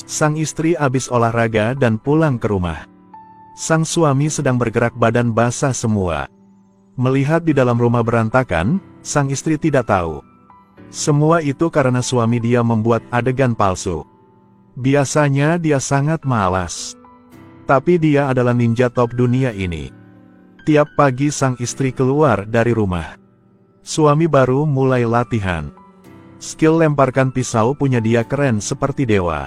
Sang istri habis olahraga dan pulang ke rumah. Sang suami sedang bergerak badan basah semua. Melihat di dalam rumah berantakan, sang istri tidak tahu. Semua itu karena suami dia membuat adegan palsu. Biasanya dia sangat malas. Tapi dia adalah ninja top dunia ini. Tiap pagi sang istri keluar dari rumah. Suami baru mulai latihan. Skill lemparkan pisau punya dia keren seperti dewa.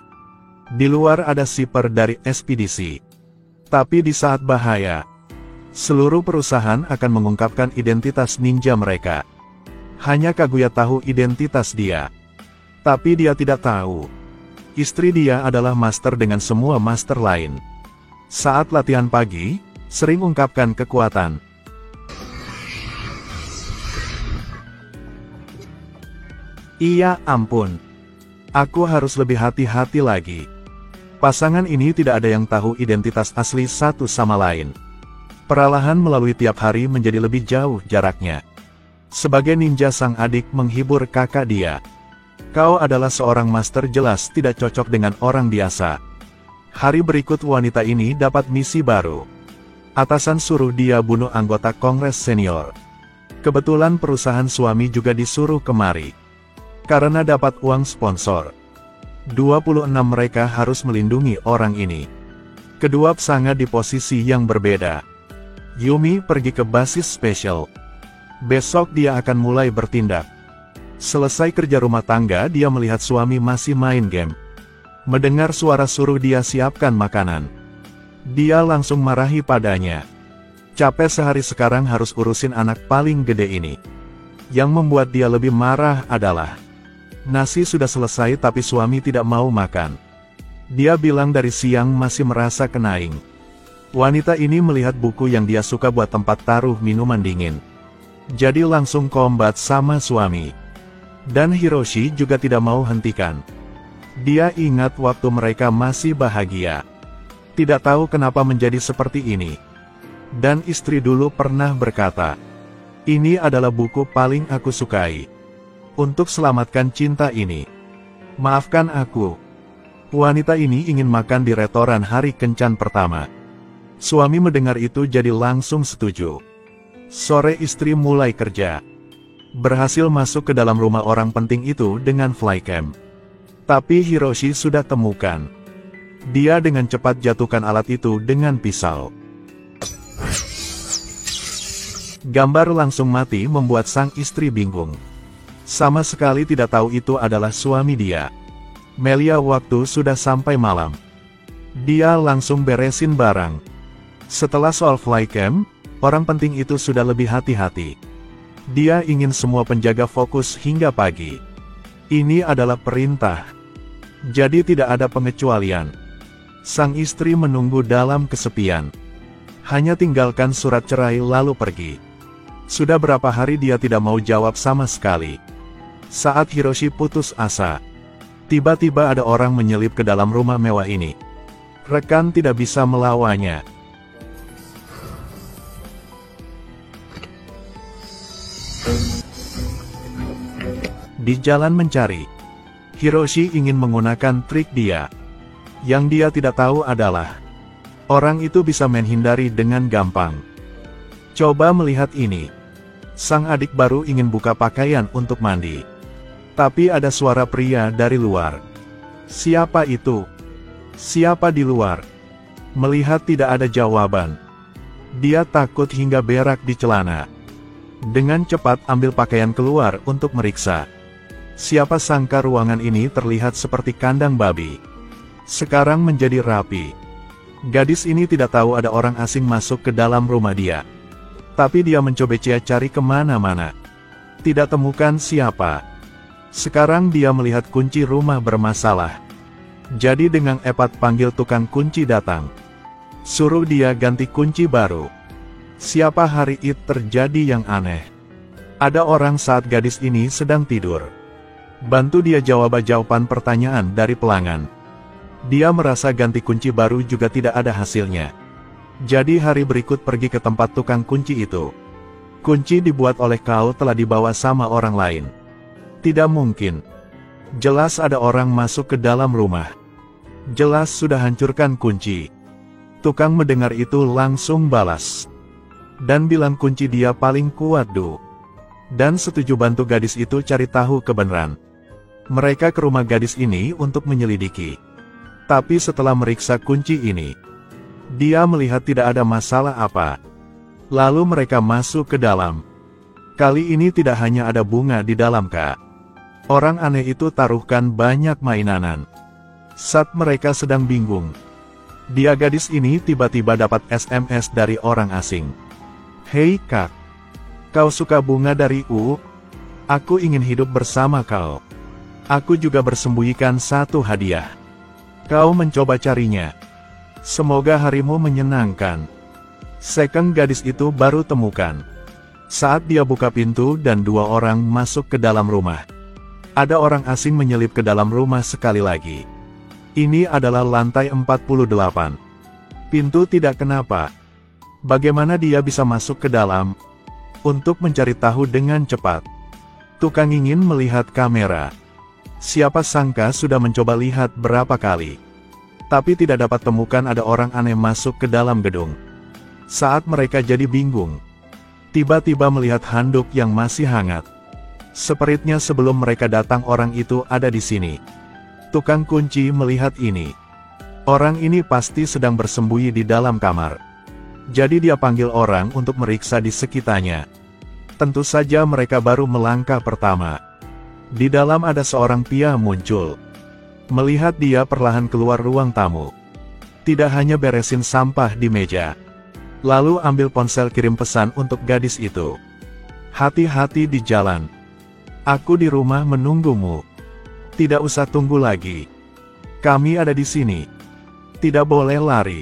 Di luar ada siper dari ekspedisi. Tapi di saat bahaya, seluruh perusahaan akan mengungkapkan identitas ninja mereka. Hanya Kaguya tahu identitas dia. Tapi dia tidak tahu. Istri dia adalah master dengan semua master lain. Saat latihan pagi, sering ungkapkan kekuatan. Iya ampun. Aku harus lebih hati-hati lagi. Pasangan ini tidak ada yang tahu identitas asli satu sama lain. Perlahan melalui tiap hari menjadi lebih jauh jaraknya. Sebagai ninja sang adik menghibur kakak dia. Kau adalah seorang master jelas tidak cocok dengan orang biasa. Hari berikut wanita ini dapat misi baru. Atasan suruh dia bunuh anggota Kongres Senior. Kebetulan perusahaan suami juga disuruh kemari. Karena dapat uang sponsor. 26 mereka harus melindungi orang ini. Kedua sangat di posisi yang berbeda. Yumi pergi ke basis spesial. Besok dia akan mulai bertindak. Selesai kerja rumah tangga dia melihat suami masih main game. Mendengar suara suruh dia siapkan makanan. Dia langsung marahi padanya. Capek sehari sekarang harus urusin anak paling gede ini. Yang membuat dia lebih marah adalah nasi sudah selesai tapi suami tidak mau makan. Dia bilang dari siang masih merasa kenaing. Wanita ini melihat buku yang dia suka buat tempat taruh minuman dingin. Jadi langsung kombat sama suami. Dan Hiroshi juga tidak mau hentikan. Dia ingat waktu mereka masih bahagia. Tidak tahu kenapa menjadi seperti ini. Dan istri dulu pernah berkata, ini adalah buku paling aku sukai. Untuk selamatkan cinta ini. Maafkan aku. Wanita ini ingin makan di restoran hari kencan pertama. Suami mendengar itu jadi langsung setuju. Sore istri mulai kerja. Berhasil masuk ke dalam rumah orang penting itu dengan flycam. Tapi Hiroshi sudah temukan. Dia dengan cepat jatuhkan alat itu dengan pisau. Gambar langsung mati membuat sang istri bingung. Sama sekali tidak tahu itu adalah suami dia. Melia waktu sudah sampai malam. Dia langsung beresin barang. Setelah soal flycam, orang penting itu sudah lebih hati-hati. Dia ingin semua penjaga fokus hingga pagi. Ini adalah perintah. Jadi tidak ada pengecualian. Sang istri menunggu dalam kesepian. Hanya tinggalkan surat cerai lalu pergi. Sudah berapa hari dia tidak mau jawab sama sekali. Saat Hiroshi putus asa, tiba-tiba ada orang menyelip ke dalam rumah mewah ini. Rekan tidak bisa melawannya. Di jalan mencari, Hiroshi ingin menggunakan trik dia. Yang dia tidak tahu adalah, orang itu bisa menghindari dengan gampang. Coba melihat ini. Sang adik baru ingin buka pakaian untuk mandi. Tapi ada suara pria dari luar. Siapa itu? Siapa di luar? Melihat tidak ada jawaban. Dia takut hingga berak di celana. Dengan cepat ambil pakaian keluar untuk meriksa. Siapa sangka ruangan ini terlihat seperti kandang babi. Sekarang menjadi rapi. Gadis ini tidak tahu ada orang asing masuk ke dalam rumah dia. Tapi dia mencoba cari kemana-mana. Tidak temukan siapa. Sekarang dia melihat kunci rumah bermasalah. Jadi dengan cepat panggil tukang kunci datang. Suruh dia ganti kunci baru. Siapa hari itu terjadi yang aneh. Ada orang saat gadis ini sedang tidur. Bantu dia jawab jawaban pertanyaan dari pelanggan. Dia merasa ganti kunci baru juga tidak ada hasilnya. Jadi hari berikut pergi ke tempat tukang kunci itu. Kunci dibuat oleh kau telah dibawa sama orang lain. Tidak mungkin. Jelas ada orang masuk ke dalam rumah. Jelas sudah hancurkan kunci. Tukang mendengar itu langsung balas. Dan bilang kunci dia paling kuat Du. Dan setuju bantu gadis itu cari tahu kebenaran. Mereka ke rumah gadis ini untuk menyelidiki. Tapi setelah meriksa kunci ini, dia melihat tidak ada masalah apa. Lalu mereka masuk ke dalam. Kali ini tidak hanya ada bunga di dalam Kak. Orang aneh itu taruhkan banyak mainan. Saat mereka sedang bingung, dia gadis ini tiba-tiba dapat SMS dari orang asing. Hei Kak, kau suka bunga dari U? Aku ingin hidup bersama kau. Aku juga bersembunyikan satu hadiah. Kau mencoba carinya. Semoga harimu menyenangkan. Second gadis itu baru temukan. Saat dia buka pintu dan dua orang masuk ke dalam rumah. Ada orang asing menyelip ke dalam rumah sekali lagi. Ini adalah lantai 48. Pintu tidak kenapa. Bagaimana dia bisa masuk ke dalam? Untuk mencari tahu dengan cepat, tukang ingin melihat kamera. Siapa sangka sudah mencoba lihat berapa kali. Tapi tidak dapat temukan ada orang aneh masuk ke dalam gedung. Saat mereka jadi bingung, tiba-tiba melihat handuk yang masih hangat. Seperitnya sebelum mereka datang orang itu ada di sini. Tukang kunci melihat ini. Orang ini pasti sedang bersembunyi di dalam kamar. Jadi dia panggil orang untuk meriksa di sekitarnya. Tentu saja mereka baru melangkah pertama. Di dalam ada seorang pria muncul. Melihat dia perlahan keluar ruang tamu. Tidak hanya beresin sampah di meja. Lalu ambil ponsel kirim pesan untuk gadis itu. Hati-hati di jalan. Aku di rumah menunggumu. Tidak usah tunggu lagi. Kami ada di sini. Tidak boleh lari.